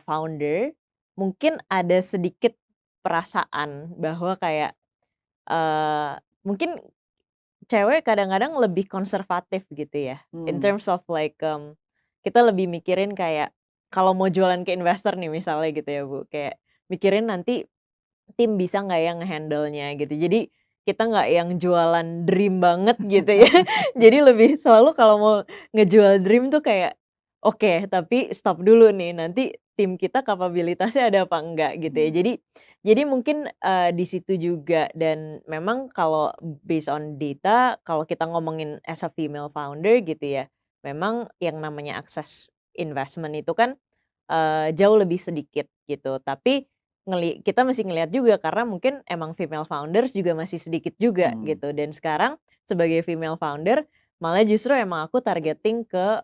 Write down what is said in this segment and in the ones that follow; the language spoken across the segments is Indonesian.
founder, mungkin ada sedikit perasaan bahwa kayak, mungkin cewek kadang-kadang lebih konservatif gitu ya, in Hmm. terms of like, kita lebih mikirin kayak kalau mau jualan ke investor nih misalnya gitu ya Bu, kayak mikirin nanti tim bisa nggak ya nge-handle-nya gitu. Jadi kita nggak yang jualan dream banget gitu ya. Jadi lebih selalu kalau mau ngejual dream tuh kayak, oke tapi stop dulu nih, nanti tim kita kapabilitasnya ada apa enggak gitu ya. Hmm. Jadi mungkin, di situ juga dan memang kalau based on data, kalau kita ngomongin as a female founder gitu ya, memang yang namanya akses investment itu kan, jauh lebih sedikit gitu. Tapi kita mesti ngelihat juga karena mungkin emang female founders juga masih sedikit juga Hmm. gitu dan sekarang sebagai female founder malah justru emang aku targeting ke,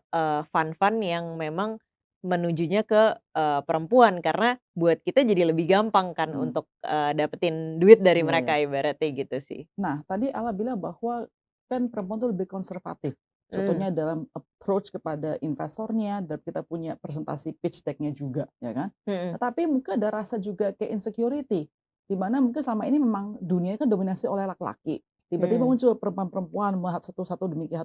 fund-fund yang memang menujunya ke, perempuan karena buat kita jadi lebih gampang kan Hmm. untuk, dapetin duit dari Iya, ya. mereka ibaratnya gitu sih. Nah, tadi Ala bilang bahwa kan perempuan tuh lebih konservatif. Mmm, Contohnya dalam approach kepada investornya dan kita punya presentasi pitch deck-nya juga, ya kan? mhm, Tetapi mungkin ada rasa juga ke insecurity, di mana mungkin selama ini memang dunia kan dominasi oleh laki-laki. Tiba-tiba mmm, muncul perempuan-perempuan melihat satu-satu demikian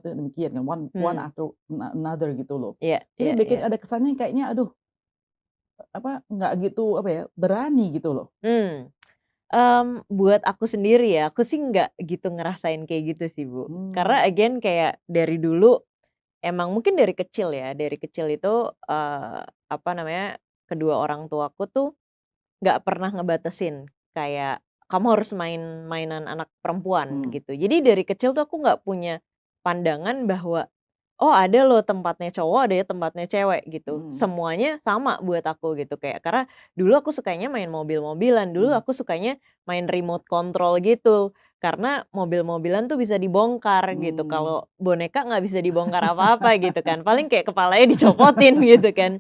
kan, one mhm, after another gitu loh. iya Jadi iya bikin iya. ada kesannya kayaknya aduh, apa, nggak gitu, apa ya, berani gitu loh. Mmm. Buat aku sendiri ya, aku sih nggak gitu ngerasain kayak gitu sih, Bu. Karena Hmm. again kayak dari dulu emang mungkin dari kecil ya, dari kecil itu, apa namanya, kedua orang tuaku tuh nggak pernah ngebatasin kayak, "Kamu harus main mainan anak perempuan," Hmm. gitu. Jadi dari kecil tuh aku nggak punya pandangan bahwa, "Oh ada loh tempatnya cowok, ada ya tempatnya cewek," gitu. Hmm. Semuanya sama buat aku gitu, kayak karena dulu aku sukanya main mobil-mobilan, dulu Hmm. aku sukanya main remote control gitu. Karena mobil-mobilan tuh bisa dibongkar gitu, Hmm. kalau boneka nggak bisa dibongkar apa-apa gitu kan, paling kayak kepalanya dicopotin gitu kan.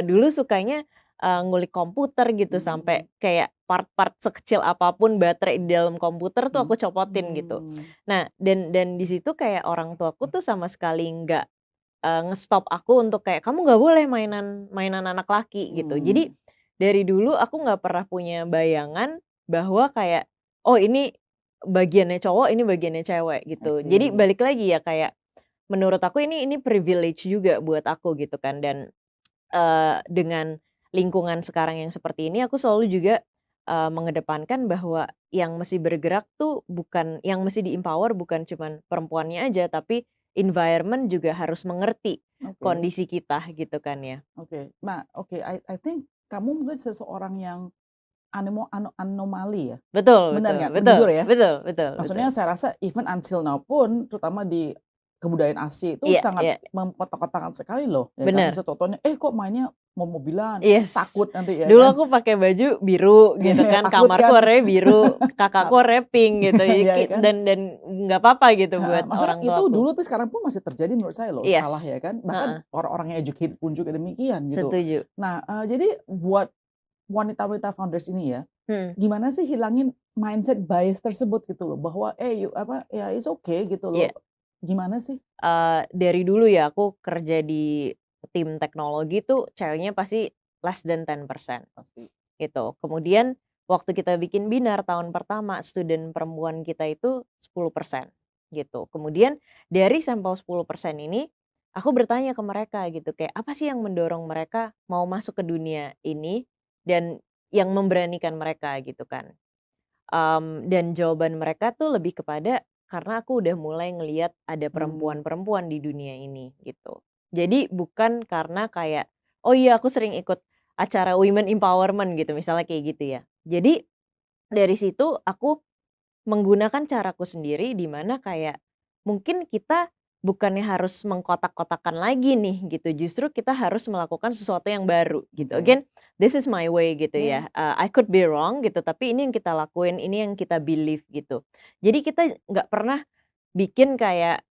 Dulu sukanya ngulik komputer gitu Hmm. sampai kayak part-part sekecil apapun baterai di dalam komputer tuh Hmm. aku copotin gitu. Hmm. Nah dan di situ kayak orang tuaku tuh sama sekali nggak, nge-stop aku untuk kayak, "Kamu nggak boleh mainan mainan anak laki," gitu. Jadi Hmm. dari dulu aku nggak pernah punya bayangan bahwa kayak, "Oh ini bagiannya cowok, ini bagiannya cewek," I gitu. Jadi see. balik lagi ya kayak menurut aku ini privilege juga buat aku gitu kan dan dengan lingkungan sekarang yang seperti ini aku selalu juga, mengedepankan bahwa yang mesti bergerak tuh bukan yang mesti di-empower bukan cuman perempuannya aja, tapi environment juga harus mengerti Oke, kondisi kita gitu kan ya. oke. Nah, oke, I think kamu mungkin seseorang yang anomali ya? Betul Benar betul kan? betul Jujur ya? betul betul betul. Maksudnya saya rasa even until now pun, terutama di kebudayaan Asia itu Iya sangat iya, mengkotak-kotakan sekali loh, ya kan. bener. Misal contohnya, kok mainnya mobil-mobilan, Yes. takut nanti ya Dulu kan. aku pakai baju biru gitu kan, Takut kamarku kan? warnanya biru, kakakku warnanya pink gitu, jadi Iya kan? dan nggak apa-apa gitu Heeh, buat maksudnya orang itu tuaku. dulu tapi sekarang pun masih terjadi menurut saya loh, salah Yes, ya kan. Bahkan heeh, orang-orang yang educated pun juga demikian gitu. setuju. Nah, jadi buat wanita-wanita founders ini ya, Mhm, gimana sih hilangin mindset bias tersebut gitu loh, bahwa, apa, ya it's okay gitu loh. iya, Gimana sih? dari dulu ya aku kerja di tim teknologi tuh ceweknya pasti less than 10% Pasti. gitu. Kemudian waktu kita bikin Binar tahun pertama, student perempuan kita itu 10% gitu. Kemudian dari sampel 10% ini, aku bertanya ke mereka gitu, kayak apa sih yang mendorong mereka mau masuk ke dunia ini dan yang memberanikan mereka gitu kan. Dan jawaban mereka tuh lebih kepada, karena aku udah mulai ngelihat ada Mmm. perempuan-perempuan di dunia ini, gitu. Jadi bukan karena kayak, "Oh iya aku sering ikut acara women empowerment," gitu, misalnya kayak gitu ya. Jadi dari situ aku menggunakan caraku sendiri di mana kayak, mungkin kita bukannya harus mengkotak-kotakan lagi nih gitu, justru kita harus melakukan sesuatu yang baru gitu. Oke. Again, this is my way gitu Iya. ya, I could be wrong gitu, tapi ini yang kita lakuin, ini yang kita believe gitu. Jadi kita nggak pernah bikin kayak,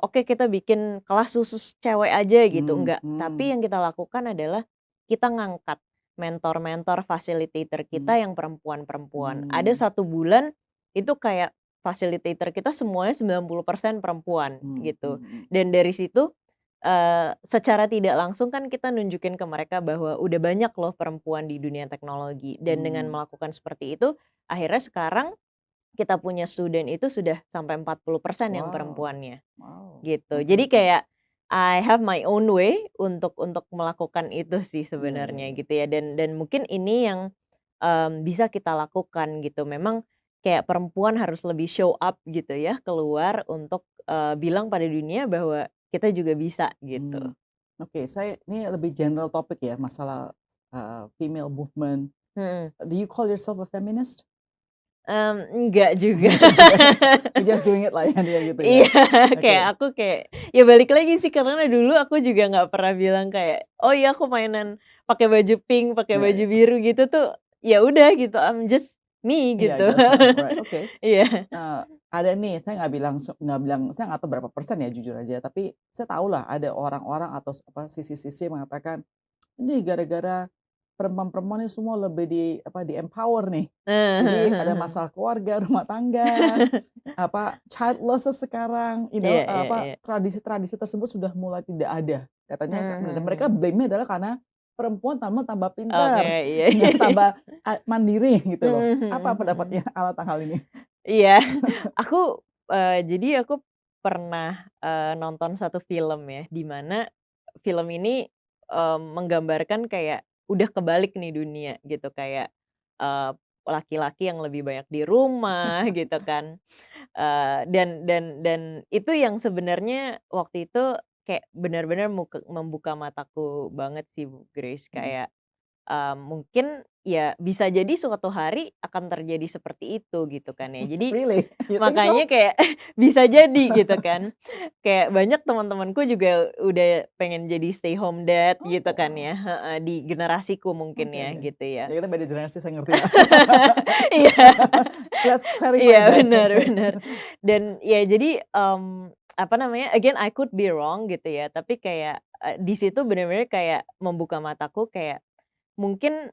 oke kita bikin kelas khusus cewek aja gitu, Mmm. enggak. Tapi Mmm. yang kita lakukan adalah kita ngangkat mentor-mentor, facilitator kita Mmm. yang perempuan-perempuan. Mmm. Ada 1 bulan itu kayak facilitator kita semuanya 90% perempuan Mmm. gitu. Mhm. Dan dari situ, secara tidak langsung kan kita nunjukin ke mereka bahwa udah banyak loh perempuan di dunia teknologi dan dengan Mmm, melakukan seperti itu, akhirnya sekarang kita punya student itu sudah sampai 40% yang wow, perempuannya, wow, gitu. mhm Jadi mhm. kayak I have my own way untuk melakukan itu sih Iya iya sebenarnya iya. gitu ya dan mungkin ini yang, bisa kita lakukan gitu. Memang kayak perempuan harus lebih show up gitu ya, keluar untuk, bilang pada dunia bahwa kita juga bisa gitu. Mmm, oke, saya ini lebih general topik ya, masalah, female movement. Mhm, Do you call yourself a feminist? enggak juga. Enggak juga ya? You're just doing it lah ya, dia gitu ya? Iya, kayak Oke, aku kayak ya balik lagi sih karena dulu aku juga nggak pernah bilang kayak, "Oh iya aku mainan pakai baju pink, pakai iya baju iya. biru," gitu tuh, ya udah gitu, I'm just me Iya, gitu. just her, right, oke. Iya. Ada nih, saya nggak bilang saya nggak tahu berapa persen ya jujur aja, tapi saya tahu lah ada orang-orang atau sisi-sisi yang mengatakan, "Ini gara-gara perempuan-perempuan ini semua lebih di-empower nih. Jadi ada masalah keluarga, rumah tangga, childless sekarang, Iya iya iya. tradisi-tradisi tersebut sudah mulai tidak ada." Katanya Mmm, dan mhm mereka mhm. blame-nya adalah karena perempuan tambah Oke, pintar, iya iya. tambah mandiri gitu loh. Mhm Apa mhm mhm. pendapatnya Ala tentang hal ini? Iya, aku, jadi aku pernah, nonton satu film ya, di mana film ini, menggambarkan kayak udah kebalik nih dunia gitu, kayak, eee, laki-laki yang lebih banyak di rumah gitu kan, dan itu yang sebenarnya waktu itu kayak benar-benar membuka mataku banget sih, Bu Grace, Mhm. kayak mungkin ya bisa jadi suatu hari akan terjadi seperti itu gitu kan ya. Jadi Really? You think so? makanya kayak bisa jadi gitu kan. Kayak banyak teman-temanku juga udah pengen jadi stay home dad Oh, gitu kan wow. ya, heeh, di generasiku mungkin Oke ya oke. gitu Ya ya. kita beda generasi saya ngerti lah. Iya. Let's Iya clarify that, benar oke. benar. Dan ya jadi, apa namanya, again I could be wrong gitu ya, tapi kayak, di situ benar-benar kayak membuka mataku kayak mungkin,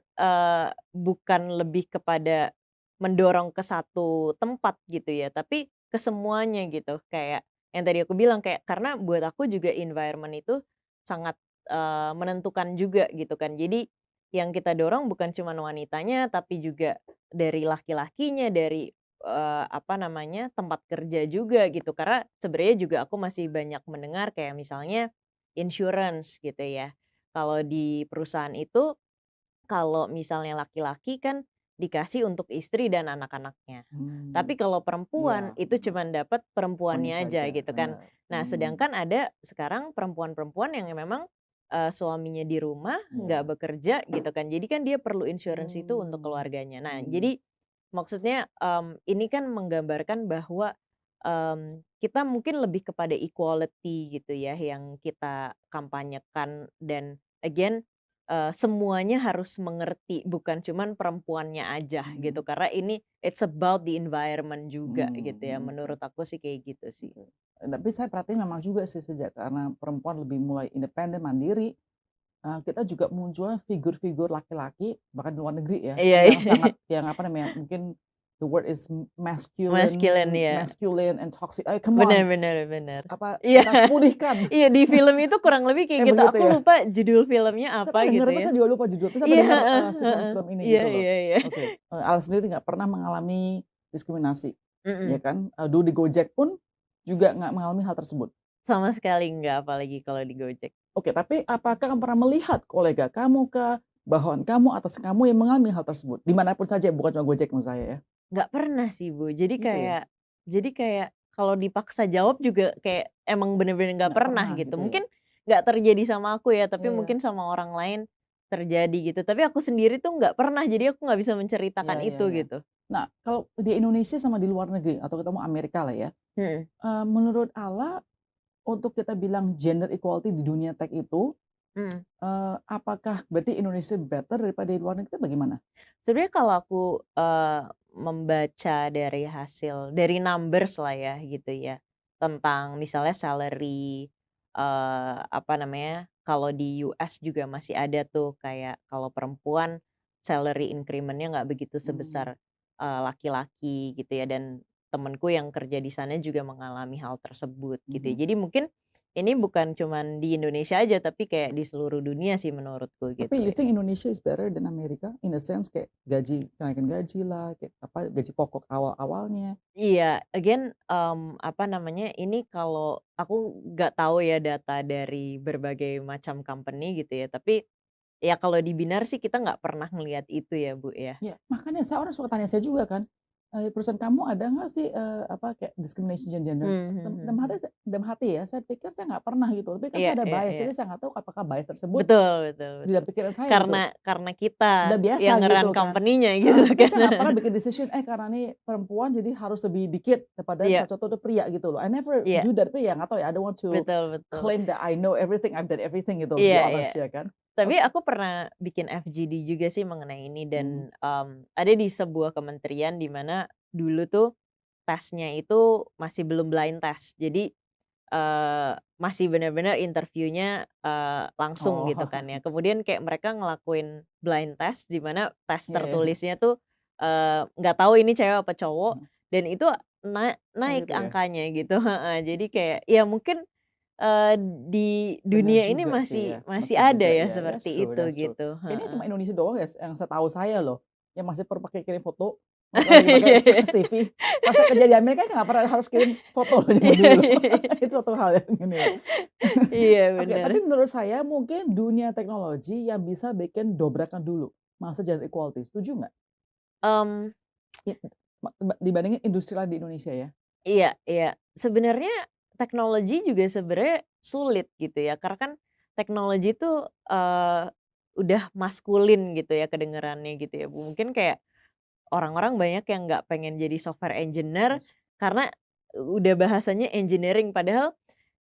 bukan lebih kepada mendorong ke satu tempat gitu ya, tapi ke semuanya gitu. Kayak yang tadi aku bilang, kayak karena buat aku juga environment itu sangat, menentukan juga gitu kan. Jadi yang kita dorong bukan cuman wanitanya, tapi juga dari laki-lakinya, dari, apa namanya, tempat kerja juga gitu. Karena sebenarnya juga aku masih banyak mendengar kayak misalnya insurance gitu ya. Kalau di perusahaan itu kalau misalnya laki-laki kan dikasih untuk istri dan anak-anaknya. Tapi Mmm, kalau iya, perempuan itu heeh, cuman dapat suami perempuannya aja saja, gitu kan. benar. Nah, sedangkan ada sekarang perempuan-perempuan yang memang, suaminya di rumah nggak Iya. bekerja gitu kan. Jadi kan dia perlu insurance itu untuk Mmm, keluarganya. Nah, mhm, jadi maksudnya, ini kan menggambarkan bahwa, kita mungkin lebih kepada equality gitu ya yang kita kampanyekan dan again semuanya harus mengerti, bukan cuman perempuannya aja gitu, mhm, karena ini it's about the environment juga mhm gitu ya, mhm, oke menurut aku sih kayak gitu sih. oke. Tapi saya perhatiin memang juga sih sejak karena perempuan lebih mulai independen, mandiri, kita juga munculnya figur-figur laki-laki, bahkan di luar negeri ya, Iya yang iya, sangat yang apa namanya, mungkin the word is masculine masculine ya, masculine and toxic, "Ayo come on, bener bener bener. Iya, kita harus pulihkan." iya di film itu kurang lebih kayak gitu, Begitu aku ya? lupa judul filmnya Saya apa pernah denger, gitu tapi ya. saya juga lupa judul, tapi saya Iya, pernah denger, heeh sequence heeh, film ini iya gitu loh. iya iya. Oke, Ala sendiri nggak pernah mengalami diskriminasi, ya Mhm, kan? Dulu di Gojek pun juga nggak mengalami hal tersebut? sama sekali enggak, apalagi kalau di Gojek. Oke, tapi apakah kamu pernah melihat kolega kamu kah, bawahan kamu, atasan kamu yang mengalami hal tersebut? Di mana pun saja, bukan cuma Gojek maksud saya ya? Nggak pernah sih, Bu. Gitu ya? Jadi kayak kalau dipaksa jawab juga kayak emang bener-bener nggak Nggak pernah pernah gitu. gitu ya? Mungkin nggak terjadi sama aku ya, tapi Iya iya. mungkin sama orang lain terjadi gitu. Tapi aku sendiri tuh nggak pernah, jadi aku nggak bisa Iya menceritakan iya itu iya. gitu. Nah, kalau di Indonesia sama di luar negeri atau ketemu Amerika lah ya, Mhm, menurut Ala, untuk kita bilang gender equality di dunia tech itu, mhm. apakah berarti Indonesia better daripada di luar negeri, bagaimana? Sebenarnya kalau aku, membaca dari hasil dari numbers lah ya gitu ya, tentang misalnya salary, apa namanya, kalau di US juga masih ada tuh kayak kalau perempuan salary increment-nya nggak begitu Mmm, sebesar, laki-laki gitu ya dan temenku yang kerja di sana juga mengalami hal tersebut gitu ya. mhm, Jadi mungkin ini bukan cuman di Indonesia aja, tapi kayak di seluruh dunia sih menurutku Tapi gitu you ya. think Indonesia is better than Amerika? In a sense kayak gaji, kenaikan gaji lah, kayak apa, gaji pokok awal-awalnya. Iya, again, apa namanya, ini kalau aku nggak tahu ya data dari berbagai macam company gitu ya, tapi ya kalau di Binar sih kita nggak pernah ngelihat itu ya, Bu, ya. Ya, makanya orang suka tanya saya juga kan, "Perusahaan kamu ada nggak sih, apa, kayak discrimination gender?" Mmm, mhm mhm. Dalam hati ya, saya pikir saya nggak pernah gitu, tapi kan Iya saya ada iya bias, iya. jadi saya nggak tahu apakah bias tersebut Betul betul di dalam betul. pikiran saya gitu. Karena kita Udah biasa yang nge-run gitu kan. company-nya Heeh, gitu tapi kan. saya nggak pernah bikin decision, karena ini perempuan jadi harus lebih dikit daripada Iya misalnya contoh itu pria gitu loh. I never iya, do that, tapi ya nggak tahu ya, I don't want to betul betul. claim that I know everything, I've done everything gitu, to be Iya iya. honest ya kan. Tapi Oke. aku pernah bikin FGD juga sih mengenai ini Mhm, dan, ada di sebuah kementerian di mana dulu tuh tesnya itu masih belum blind test. Jadi, masih benar-benar interviewnya, langsung gitu kan oh, ya. Kemudian kayak mereka ngelakuin blind test di mana tes iya iya, tertulisnya tuh, nggak tahu ini cewek apa cowok mhm. dan itu Oh naik gitu ya? angkanya gitu, heeh. Jadi kayak ya mungkin, eee, di Bener dunia ini juga sih masih ya, masih masih ada juga ya ya, seperti that's true itu that's true. gitu, Kayaknya cuma heeh. Indonesia doang ya, yang setahu saya loh, yang masih perlu pakai kirim foto, lagi pakai Iya iya. CV. Pas saya kerja di Amerika nggak pernah harus kirim foto loh zaman Iya dulu loh. iya iya. Itu satu hal yang ini loh. Iya Oke, bener. tapi menurut saya mungkin dunia teknologi yang bisa bikin dobrakan dulu, masa gender equality, setuju nggak? Mmm, I dibandingin industri lain di Indonesia ya? iya iya. Sebenarnya teknologi juga sebenarnya sulit gitu ya, karena kan teknologi itu, udah maskulin gitu ya kedengarannya gitu ya, Bu. Mungkin kayak orang-orang banyak yang nggak pengen jadi software engineer Yes. karena udah bahasanya engineering, padahal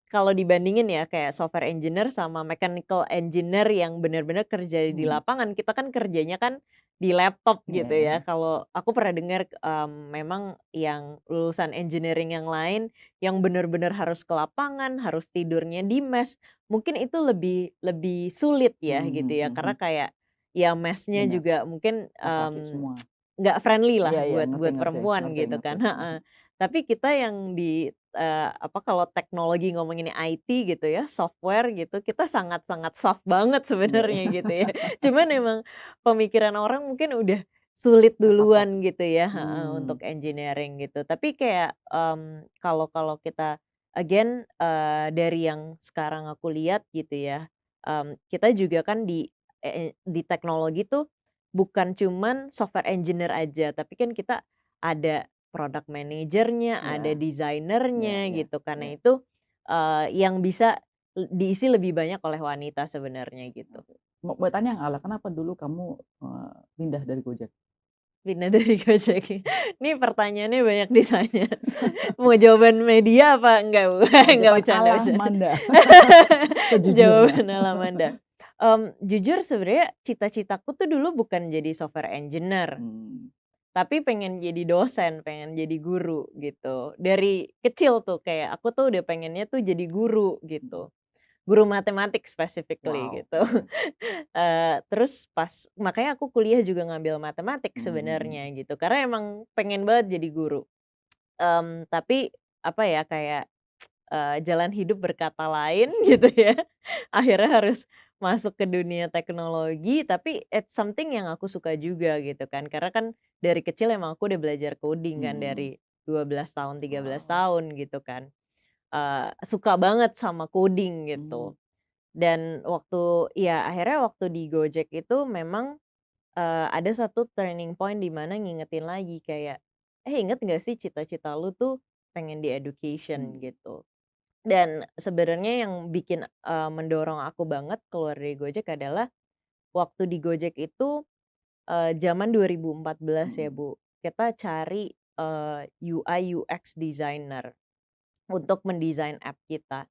kalau dibandingin ya kayak software engineer sama mechanical engineer yang benar-benar kerja di Mhm. lapangan, kita kan kerjanya kan di laptop Iya gitu iya ya. iya. Kalau aku pernah dengar, memang yang lulusan engineering yang lain yang benar-benar harus ke lapangan, harus tidurnya di mes, mungkin itu lebih lebih sulit ya Mhm gitu ya. mhm Karena mhm. kayak ya mesnya Bener, juga mungkin, laki-laki semua. nggak friendly lah Iya iya, buat ngerti buat ngerti perempuan ngerti gitu ngerti. kan, heeh. Tapi kita yang di apa, kalau teknologi ngomonginnya IT gitu ya, software gitu, kita sangat-sangat soft banget Iya sebenarnya iya. gitu ya. Cuman emang pemikiran orang mungkin udah sulit Terpatok. duluan gitu ya, heeh, Mmm, untuk engineering gitu. Tapi kayak, kalau kalau kita again, dari yang sekarang aku lihat gitu ya, kita juga kan di teknologi tuh bukan cuman software engineer aja, tapi kan kita ada product manager-nya, ada iya iya desainernya iya gitu. iya. Karena itu, yang bisa diisi lebih banyak oleh wanita sebenarnya gitu. Oke. Mau tanya nggak, Ala, kenapa dulu kamu, pindah dari Gojek? Pindah dari Gojek. Ini pertanyaannya banyak ditanya. Mau jawaban media apa enggak, Bu? Enggak, Jawaban bercanda Allah bercanda. Manda, sejujurnya. Jawaban ala Manda. Jujur sebenarnya cita-citaku tuh dulu bukan jadi software engineer. Mmm, Tapi pengen jadi dosen, pengen jadi guru gitu. Dari kecil tuh kayak aku tuh udah pengennya tuh jadi guru mhm. gitu. Guru matematik specifically Wow, gitu. oke. Terus pas makanya aku kuliah juga ngambil matematik Mmm, sebenarnya gitu, karena emang pengen banget jadi guru. Tapi apa ya, kayak jalan hidup berkata lain gitu ya, akhirnya harus masuk ke dunia teknologi, tapi it's something yang aku suka juga gitu kan. Karena kan dari kecil emang aku udah belajar coding kan mhm. dari 12 tahun, 13 Wow, tahun gitu kan. Suka banget sama coding mmm, gitu. Dan waktu ya akhirnya waktu di Gojek itu memang, ada satu turning point di mana ngingetin lagi kayak, inget nggak sih cita-cita lu tuh pengen di education?" mmm, Gitu. Dan sebenarnya yang bikin, mendorong aku banget keluar dari Gojek adalah waktu di Gojek itu, zaman 2014 ya, mhm. Bu, kita cari, UI UX designer untuk mendesain app kita.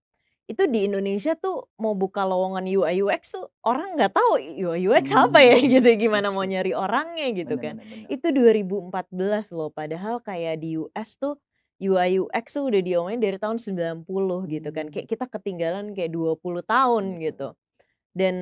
Itu di Indonesia tuh mau buka lowongan UI UX tuh orang nggak tahu UI UX Mhm apa mhm ya mhm. gitu, gimana That's mau true. nyari orangnya gitu Bener kan. bener bener. Itu 2014 loh, padahal kayak di US tuh UI UX tuh udah diomongin dari tahun 90 gitu kan, Mmm, kayak kita ketinggalan kayak 20 tahun bener gitu. bener. Dan,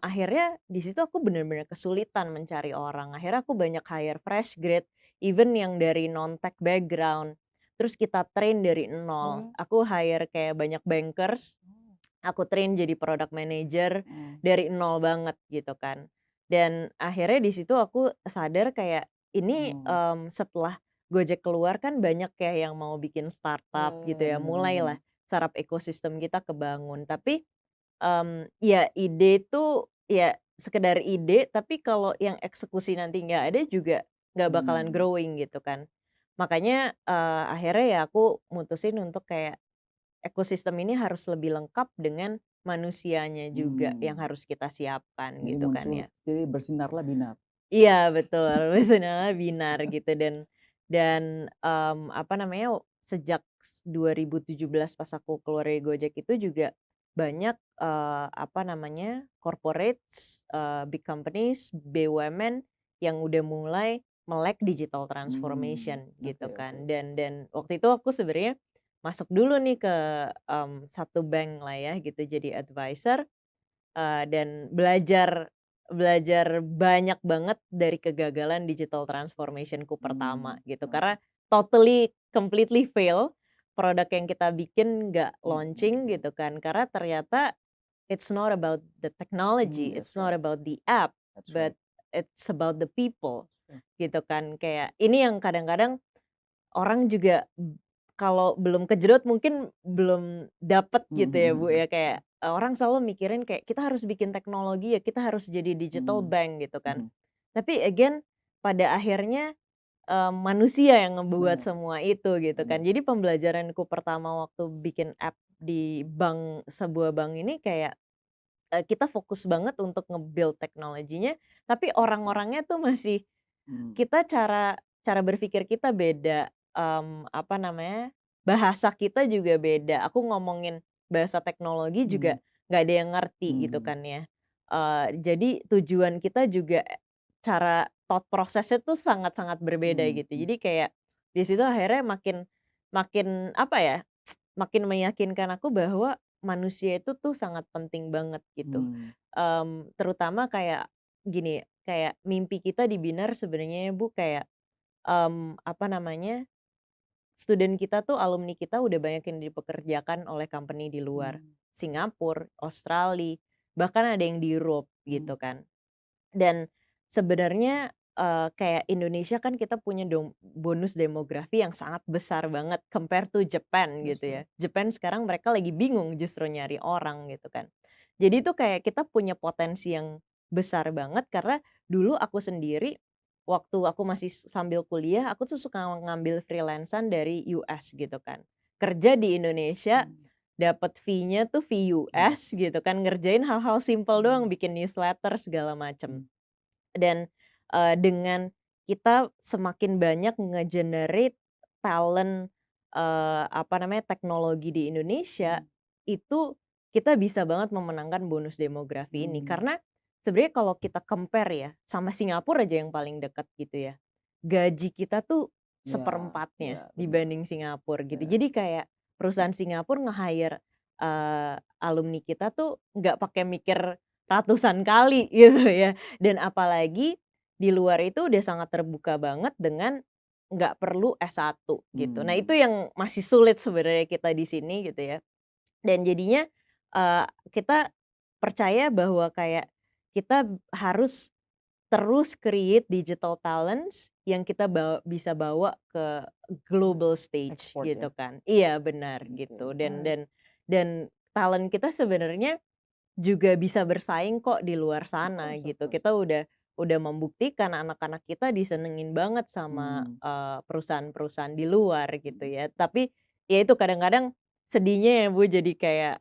akhirnya di situ aku bener-bener kesulitan mencari orang, akhirnya aku banyak hire fresh grade, even yang dari non-tech background. terus kita train dari Oh nol. ya? Aku hire kayak banyak bankers, Oh. aku train jadi product manager Mhm. dari nol banget gitu kan. Dan akhirnya di situ aku sadar kayak ini, Oh. setelah Gojek keluar kan banyak ya yang mau bikin startup gitu ya, Bener bener. mulailah startup ekosistem kita kebangun. Tapi, ya ide itu ya sekedar ide, tapi kalau yang eksekusi nanti nggak ada juga nggak bakalan Mmm. growing gitu kan. Makanya, akhirnya ya aku mutusin untuk kayak ekosistem ini harus lebih lengkap dengan manusianya juga yang Mmm. harus kita siapkan Jadi gitu kan muncul ya. jadi bersinarlah Binar. Iya betul, Personalnya Binar gitu dan, apa namanya, sejak 2017 pas aku keluar dari Gojek itu juga banyak, apa namanya, corporates, big companies, BUMN yang udah mulai melek digital transformation Oke gitu oke. kan. Dan waktu itu aku sebenarnya masuk dulu nih ke, satu bank lah ya gitu jadi advisor. Dan belajar belajar banyak banget dari kegagalan digital transformation-ku pertama gitu. Oke. Karena totally completely fail, produk yang kita bikin nggak Oke launching oke. gitu kan. Karena ternyata it's not about the technology, it's That's not right about the app, that's right. but it's about the people That's true. gitu kan. Kayak ini yang kadang-kadang orang juga kalau belum kejerot mungkin belum dapet Mhm gitu ya, mhm Bu, mhm. ya, kayak, orang selalu mikirin kayak kita harus bikin teknologi ya, kita harus jadi digital Mmm. bank gitu kan. Mhm. Tapi again pada akhirnya, manusia yang ngebuat Bener semua itu gitu kan. bener. Jadi pembelajaranku pertama waktu bikin app di sebuah bank ini kayak, kita fokus banget untuk nge-build teknologinya, tapi Oke. orang-orangnya tuh masih Mmm. kita cara cara berpikir kita beda, apa namanya, bahasa kita juga beda. Aku ngomongin bahasa teknologi juga Mmm. nggak ada yang ngerti gitu Mmm. kan ya. Jadi tujuan kita juga cara thought prosesnya tuh sangat-sangat berbeda Mmm, gitu. mhm. Jadi kayak di situ akhirnya makin makin apa ya, makin meyakinkan aku bahwa manusia itu tuh sangat penting banget gitu. Mmm. Terutama kayak gini, kayak mimpi kita di Binar sebenarnya ya Bu kayak, apa namanya, student kita tuh alumni kita udah banyak yang dipekerjakan oleh company di luar, Mmm. Singapura, Australia, bahkan ada yang di Europe Mmm. gitu kan. Dan sebenarnya, kayak Indonesia kan kita punya bonus demografi yang sangat besar banget compare to Japan That's gitu ya. true. Japan sekarang mereka lagi bingung justru nyari orang gitu kan. Jadi tuh kayak kita punya potensi yang besar banget karena dulu aku sendiri waktu aku masih sambil kuliah aku tuh suka ngambil freelance-an dari US gitu kan. Kerja di Indonesia Mmm. dapat fee-nya tuh fee US Yes. gitu kan, ngerjain hal-hal simpel doang, Mmm. bikin newsletter segala Mmm. macem. Dan, dengan kita semakin banyak nge-generate talent, apa namanya, teknologi di Indonesia, Mmm. itu kita bisa banget memenangkan bonus demografi ini. Mmm. Karena sebenarnya kalau kita compare ya, sama Singapura aja yang paling dekat gitu ya, gaji kita tuh Iya iya, seperempatnya bener dibanding Singapura gitu. bener. Jadi kayak perusahaan Singapura nge-hire, alumni kita tuh nggak pakai mikir ratusan kali gitu ya. Dan apalagi di luar itu udah sangat terbuka banget dengan nggak perlu S1 gitu. Nah itu Mmm. yang masih sulit sebenarnya kita di sini gitu ya. Dan jadinya, kita percaya bahwa kayak kita harus terus create digital talents yang kita bisa bawa ke global stage Ekspor gitu ya? kan. Iya benar Oke. gitu Oh, dan talent kita sebenarnya juga bisa bersaing kok di luar of sana course of gitu. course. Kita udah membuktikan anak-anak kita disenengin banget sama, Mmm. perusahaan-perusahaan di luar gitu Mhm. ya. Tapi ya itu kadang-kadang sedihnya ya Bu jadi kayak,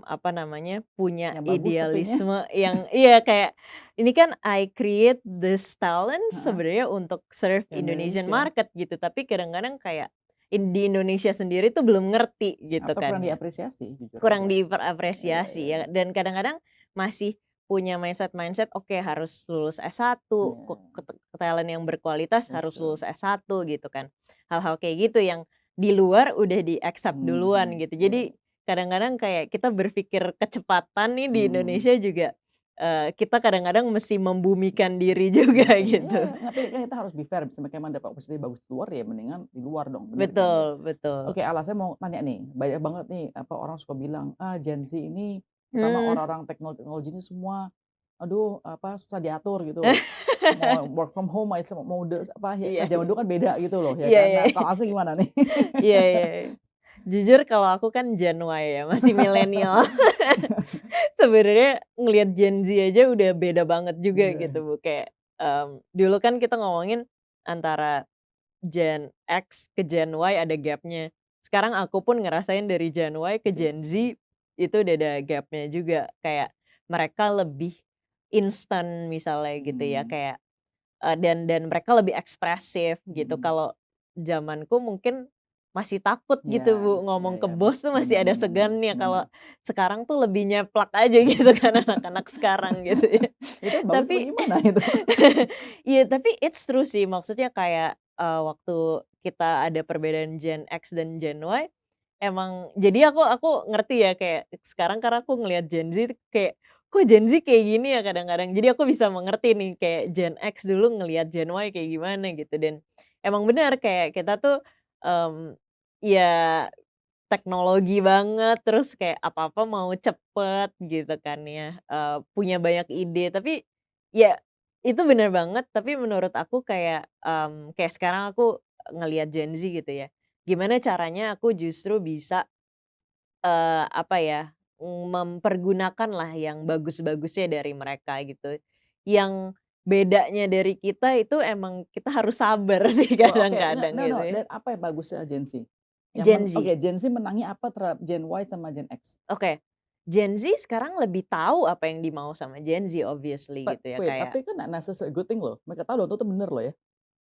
apa namanya, punya Yang bagus tapinya idealisme yang iya kayak ini kan I create this talent heeh, sebenarnya untuk serve Indonesian Indonesia. market gitu, tapi kadang-kadang kayak di Indonesia sendiri tuh belum ngerti gitu Atau kan kurang ya. diapresiasi jujur Kurang aja. Iya diperapresiasi iya ya iya. dan kadang-kadang masih punya mindset-mindset, oke harus lulus S1, Iya, talent yang berkualitas that's harus true. lulus S1 gitu kan. Hal-hal kayak gitu yang di luar udah di-accept duluan Mhm. gitu. Iya. Jadi kadang-kadang kayak kita berpikir kecepatan nih di Mmm. Indonesia juga kita kadang-kadang mesti membumikan diri juga gitu. Tapi kan kita harus be fair, misalnya emang dapat opportunity bagus di luar ya mendingan di luar dong, bener kan ya? Betul betul. Oke, Ala, saya mau tanya nih, banyak banget nih apa orang suka bilang, "Ah, Gen Z ini," terutama Mmm. orang-orang teknologi ini semua, aduh apa, susah diatur gitu. Mau work from home aja mau apa ya, Iya zaman iya. dulu kan beda gitu loh ya Iya kan. iya Nah, iya. kalau Asih gimana nih? Iya iya iya. Jujur kalau aku kan Gen Y ya, masih milenial. Sebenarnya ngelihat Gen Z aja udah beda banget juga gitu, Iya. Bu, kayak, dulu kan kita ngomongin antara Gen X ke Gen Y ada gap-nya. Sekarang aku pun ngerasain dari Gen Y ke Gen Gen Z itu udah ada gap-nya juga, kayak mereka lebih instan misalnya gitu ya, mmm, kayak, dan mereka lebih ekspresif gitu. mhm. Kalau zamanku mungkin masih takut Iya gitu, Bu, iya ngomong ke iya, bos tuh masih bener ada bener bener segannya, bener. kalau sekarang tuh lebih nyeplak aja gitu kan anak-anak sekarang gitu ya. Itu bagus apa Tapi gimana itu? iya, tapi it's true sih, maksudnya kayak, waktu kita ada perbedaan Gen X dan Gen Y, emang jadi aku ngerti ya kayak sekarang karena aku ngelihat Gen Z kayak, "Kok Gen Z kayak gini ya?" Kadang-kadang. Jadi aku bisa mengerti nih kayak Gen X dulu ngelihat Gen Y kayak gimana gitu, dan emang benar kayak kita tuh, ya teknologi banget, terus kayak apa-apa mau cepet gitu kan ya, punya banyak ide. Tapi ya itu bener banget, tapi menurut aku kayak, kayak sekarang aku ngelihat Gen Z gitu ya, gimana caranya aku justru bisa, apa ya, mempergunakanlah yang bagus-bagusnya dari mereka gitu. Yang bedanya dari kita itu emang kita harus sabar sih Oh, oke, enggak, kadang-kadang no no, gitu ya. dan apa yang bagusnya Gen Z? Yang Gen Z. oke, Gen Z menangnya apa terhadap Gen Y sama Gen X? Oke, Gen Z sekarang lebih tahu apa yang dimau sama Gen Z obviously gitu ya, Wait, kayak tapi kan not necessarily good thing loh. Mereka tahu belum tentu bener loh ya.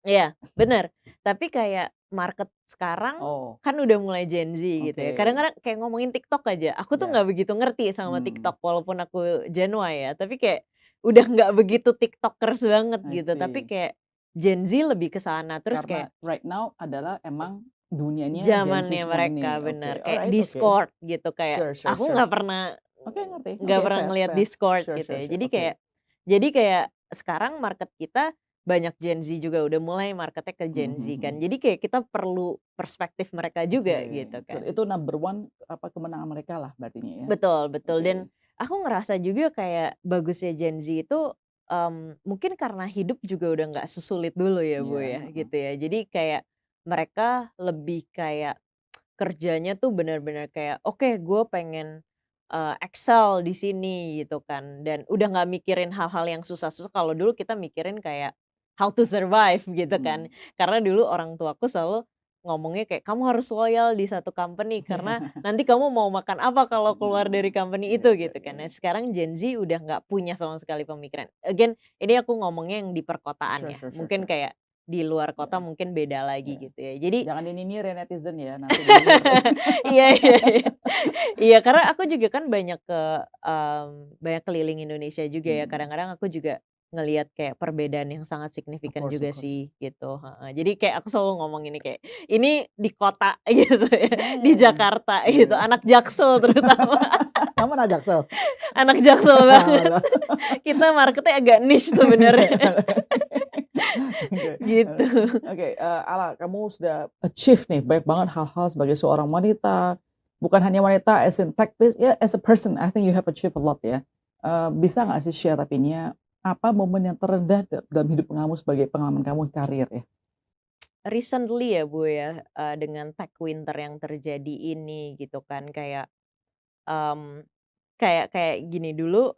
iya, bener, tapi kayak market sekarang Oh, kan udah mulai Gen Z gitu ya, oke. kadang-kadang kayak ngomongin TikTok aja, aku tuh Ya, nggak begitu ngerti sama hmm, TikTok walaupun aku Gen Y ya, tapi kayak udah nggak begitu TikTokers banget I gitu, tapi see. kayak Gen Z lebih ke sana, terus Karena kayak right now adalah emang dunianya Gen Z zamannya semua mereka, ini. Oke, bener, kayak alright, oke. Discord gitu, kayak Sure sure aku sure. nggak pernah Oke, ngerti. nggak Oke, pernah fair ngelihat fair. Discord Sure gitu sure ya. sure. Oke. Jadi kayak sekarang market kita banyak Gen Z juga udah mulai marketnya ke Mhm Gen Z mhm kan. mhm. Jadi kayak kita perlu perspektif mereka Oke. juga gitu So, kan. itu number one apa, kemenangan mereka lah berartinya ya? Betul betul, dan Oke. aku ngerasa juga kayak bagusnya Gen Z itu, mungkin karena hidup juga udah nggak sesulit dulu ya, Bu, Iya, ya, heeh. gitu ya. Jadi kayak mereka lebih kayak kerjanya tuh bener-bener kayak, "Oke, gue pengen, excel di sini," gitu kan, dan udah nggak mikirin hal-hal yang susah-susah. Kalau dulu kita mikirin kayak how to survive gitu kan. Mhm. Karena dulu orang tuaku selalu ngomongnya kayak, "Kamu harus loyal di satu company karena Iya. nanti kamu mau makan apa kalau keluar Nah, dari company iya itu," iya gitu iya kan. Nah, iya. sekarang Gen Z udah nggak punya sama sekali pemikiran. Again, ini aku ngomongnya yang di perkotaan Sure ya, sure sure mungkin sure. kayak di luar Iya kota mungkin beda lagi iya. gitu ya. Jadi Jangan dinyinyirin ya netizen ya, nanti denger. iya iya iya. Iya, karena aku juga kan banyak keliling Indonesia juga ya, Mhm. kadang-kadang aku juga ngelihat kayak perbedaan yang sangat Of signifikan course juga of course. sih, gitu, heeh. Jadi kayak aku selalu ngomong ini kayak, ini di kota gitu ya, Ya di ya ya. Jakarta gitu, Iya. anak Jaksel terutama, Kamu anak Jaksel? anak Jaksel banget. Alah. Kita marketnya agak niche sebenarnya, Oke, gitu. oke, Ala, kamu sudah achieve nih banyak banget hal-hal sebagai seorang wanita, bukan hanya wanita as in tech ya as a person, I think you have achieved a lot ya. Bisa nggak sih share tapi ini ya, apa momen yang terendah dalam hidup kamu sebagai pengalaman kamu karir ya? Recently ya, Bu, ya, dengan tech winter yang terjadi ini gitu kan, kayak, mmm kayak kayak gini dulu,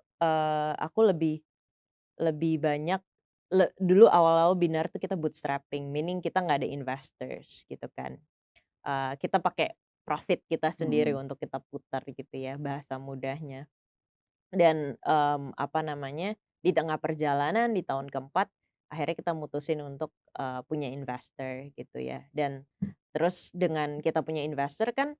aku lebih lebih banyak dulu awal-awal Binar tuh kita bootstrapping, meaning kita nggak ada investors gitu kan. Kita pakai profit kita sendiri Mhm, untuk kita putar gitu ya, bahasa mudahnya. Dan, apa namanya, di tengah perjalanan di tahun keempat, akhirnya kita mutusin untuk, punya investor gitu ya. Dan terus dengan kita punya investor kan,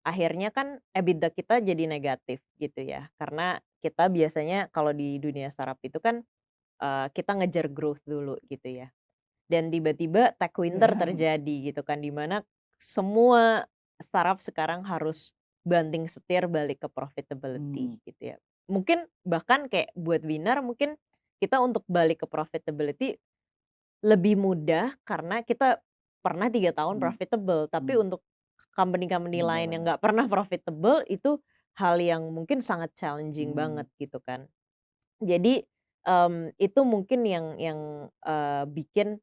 akhirnya kan EBITDA kita jadi negatif gitu ya. Karena kita biasanya kalau di dunia startup itu kan, kita ngejar growth dulu gitu ya. Dan tiba-tiba tech winter iya, terjadi gitu kan, di mana semua startup sekarang harus banting setir balik ke profitability mmm, gitu ya. mungkin bahkan kayak buat Winner mungkin kita untuk balik ke profitability lebih mudah karena kita pernah 3 tahun Mhm, profitable, tapi mhm, untuk company-company bener lain yang bener. nggak pernah profitable itu hal yang mungkin sangat challenging Mmm, banget gitu kan. Jadi, itu mungkin yang bikin,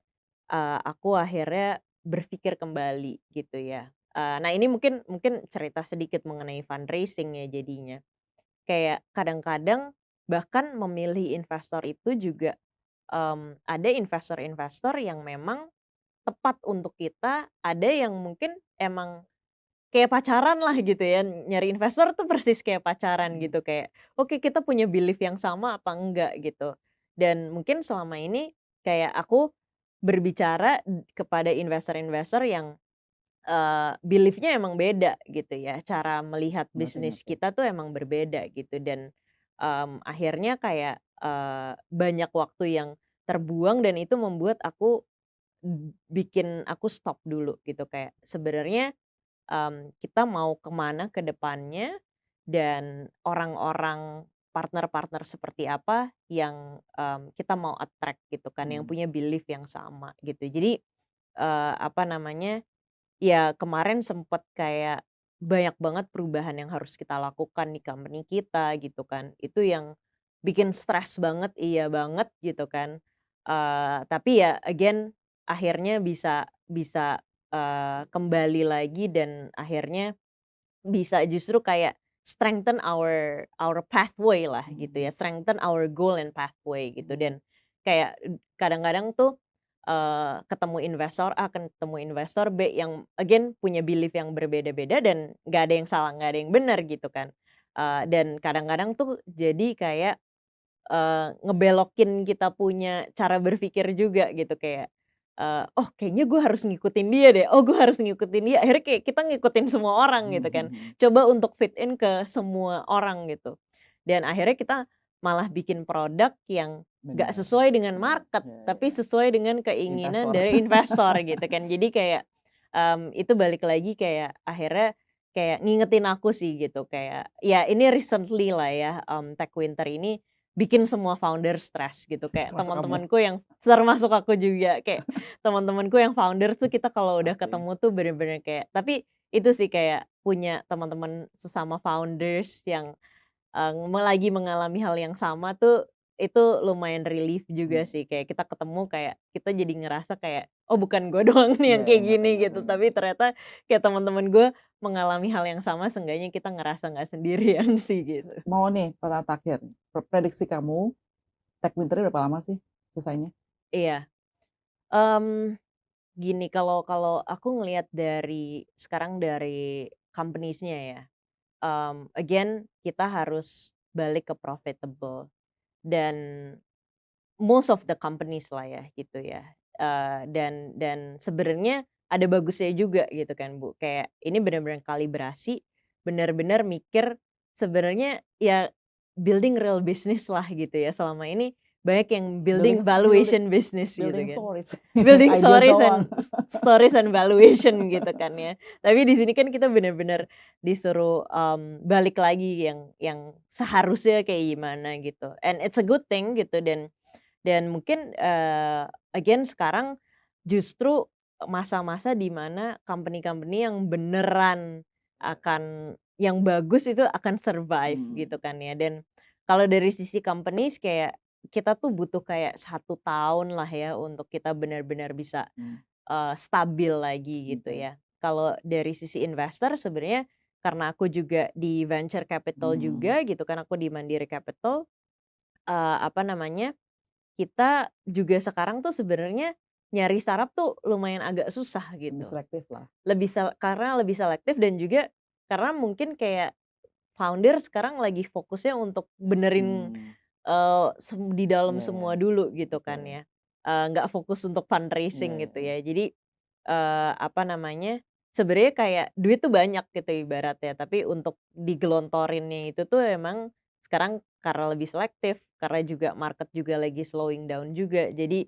aku akhirnya berpikir kembali gitu ya. Nah ini mungkin mungkin cerita sedikit mengenai fundraising ya jadinya. Kayak kadang-kadang bahkan memilih investor itu juga, ada investor-investor yang memang tepat untuk kita, ada yang mungkin emang kayak pacaran lah gitu ya, nyari investor tuh persis kayak pacaran mhm, gitu, kayak, oke kita punya belief yang sama apa enggak gitu. Dan mungkin selama ini kayak aku berbicara kepada investor-investor yang, belief-nya emang beda gitu ya, cara melihat ngerti bisnis ngerti. kita tuh emang berbeda gitu dan, akhirnya kayak, banyak waktu yang terbuang dan itu membuat aku bikin aku stop dulu gitu, kayak sebenarnya kita mau kemana ke depannya dan orang-orang partner-partner seperti apa yang, kita mau attract gitu kan, yang Mhm, punya belief yang sama gitu. Jadi, apa namanya, ya kemarin sempet kayak banyak banget perubahan yang harus kita lakukan di company kita gitu kan. Itu yang bikin stres banget, iya banget gitu kan. Tapi ya again akhirnya bisa bisa, kembali lagi dan akhirnya bisa justru kayak strengthen our pathway lah gitu mhm, ya, strengthen our goal and pathway gitu dan kayak kadang-kadang tuh, ketemu investor A, ketemu investor B yang again punya belief yang berbeda-beda dan nggak ada yang salah, nggak ada yang benar gitu kan. Dan kadang-kadang tuh jadi kayak ngebelokin kita punya cara berpikir juga gitu kayak, "Oh kayaknya gue harus ngikutin dia deh, oh gue harus ngikutin dia." Akhirnya kayak kita ngikutin semua orang mhm gitu mhm kan, mhm. coba untuk fit in ke semua orang gitu. Dan akhirnya kita malah bikin produk yang nggak Bener, sesuai dengan bener, market, ya tapi ya, sesuai dengan keinginan investor. dari investor gitu kan. Jadi kayak, itu balik lagi kayak akhirnya kayak ngingetin aku sih gitu, kayak ya ini recently lah ya, Tech Winter ini bikin semua founder stres gitu, kayak Termasuk kamu, teman-temanku yang termasuk aku juga, kayak teman-temanku yang founder tuh kita kalau udah pasti. ketemu tuh bener-bener kayak tapi itu sih kayak punya teman-teman sesama founders yang, lagi mengalami hal yang sama tuh, itu lumayan relief juga Iya, sih, kayak kita ketemu kayak kita jadi ngerasa kayak, "Oh bukan gue doang nih iya yang iya, kayak ngerti gini," ngerti gitu, tapi ngerti. ternyata kayak teman-teman gue mengalami hal yang sama, seenggaknya kita ngerasa nggak sendirian sih gitu. Mau nih pertanyaan terakhir, prediksi kamu Tech Winter ini berapa lama sih selesainya? Iya, mmm gini, kalau kalau aku ngelihat dari sekarang dari companies-nya ya, again kita harus balik ke profitable dan most of the companies lah ya gitu ya, dan sebenarnya ada bagusnya juga gitu kan Bu, kayak ini benar-benar kalibrasi, benar-benar mikir sebenarnya ya building real business lah gitu ya, selama ini banyak yang Building building building valuation business gitu building kan. stories, Building ideas stories doang. and valuation gitu kan ya. Tapi di sini kan kita bener-bener disuruh, balik lagi yang seharusnya kayak gimana gitu, and it's a good thing gitu dan mungkin, again sekarang justru masa-masa di mana company-company yang beneran akan yang bagus itu akan survive Mmm, gitu kan ya dan kalau dari sisi companies kayak kita tuh butuh kayak 1 tahun lah ya untuk kita benar-benar bisa, mmm, stabil lagi gitu oke, ya. Kalau dari sisi investor sebenarnya karena aku juga di venture capital mmm, juga gitu kan, aku di Mandiri Capital, apa namanya, kita juga sekarang tuh sebenarnya nyari startup tuh lumayan agak susah lebih gitu. selektif lah. Karena lebih selektif dan juga karena mungkin kayak founder sekarang lagi fokusnya untuk benerin, Mmm, di dalam iya iya, semua dulu gitu oke, kan ya, nggak fokus untuk iya fundraising iya gitu iya, ya. Jadi, apa namanya, sebenarnya kayak duit tuh banyak gitu ibaratnya, tapi untuk digelontorinnya itu tuh emang sekarang karena lebih selektif, karena juga market juga lagi slowing down juga. Jadi,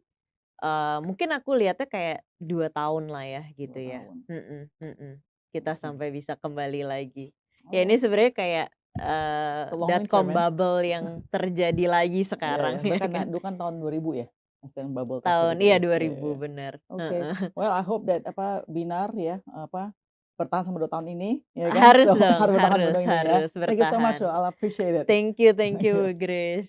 mungkin aku lihatnya kayak 2 tahun lah ya 2 gitu ya. tahun, Mhm mhm. Kita oke, sampai bisa kembali lagi. Ya ini alright, sebenarnya kayak It's a long winter, dotcom man. bubble yang terjadi lagi Iya, sekarang ya. ya kan. Dulu kan tahun 2000 ya? Mas yang bubble Tahun terjadi iya ya? Iya, 2000 iya. bener, Oke. heeh. Well, I hope that Binar ya, bertahan sampai 2 tahun ini, ya kan? Harus So, dong, harus bertahan harus dong ini ya. harus Thank you so much, bertahan. I'll appreciate it. Thank you, Iya. Grace.